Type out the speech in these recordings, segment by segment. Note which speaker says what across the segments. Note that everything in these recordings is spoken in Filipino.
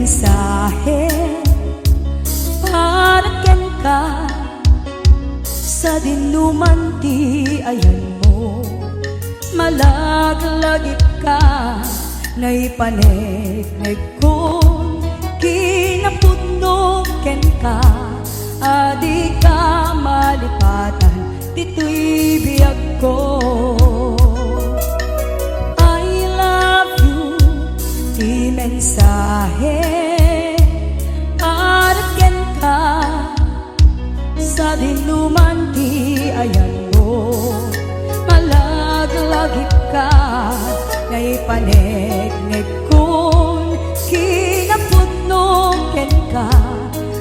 Speaker 1: mensahe para ken ka sa dinuman ti ayan mo. Malaglagip ka naipanegnek kon kinapudno ken ka. Adi ka malipatan dito'y biyag ko. I love you di mensahe para ken ka sa dinuman ti ayan mo. Malaglagip ka naipanegnek kon kinapudno ken ka.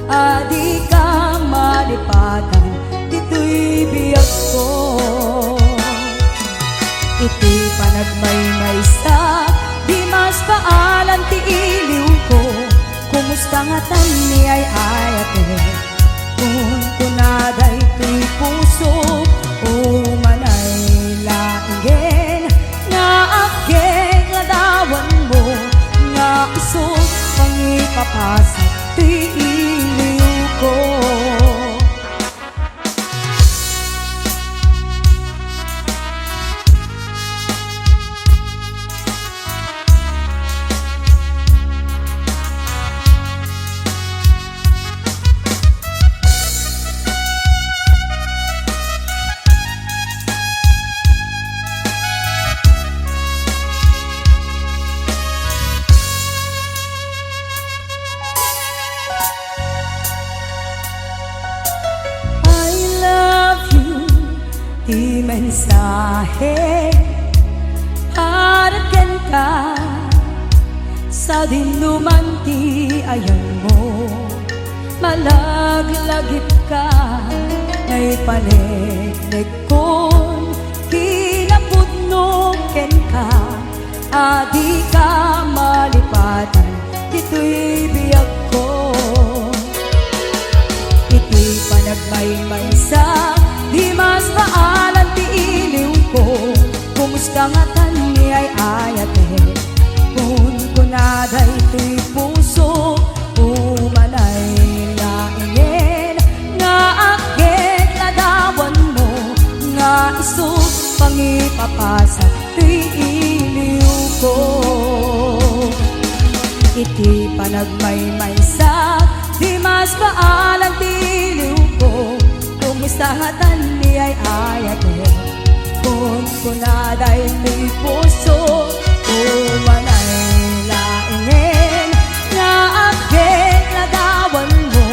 Speaker 1: Adi ka malipatan dito'y biyag ko. Iti panagmaymaysa di mas paalan ti iliw ko. Kumusta nga tan ni ay ate kung tunaday ti puso o manay laingen nga ageng nga dawan mo nga iso pangipapasak ti iliw ko. Di mensahe para ken ka sa dinuman ti ayan mo. Malaglagip ka naipanegnek kon kinapudno ken ka. Adi ka malipatan dito'y biyag ko. Iti panagmaymaysa di mas paalan ti iliw ko. Kumusta nga tan ni ay ate kung kunaday ti puso umanay laingen nga ageng nadawan mo nga iso pangipapasak ti iliw ko. Iti panagmaymaysa di mas paalan ti iliw ko. Kumustahan ni ay ate kung kunaday ti puso umanay laingen nga ageng nadawan mo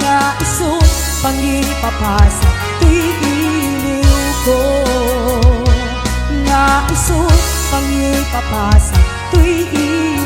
Speaker 1: nga iso pangipapasak ti iliw ko. Nga iso pangipapasak ti iliw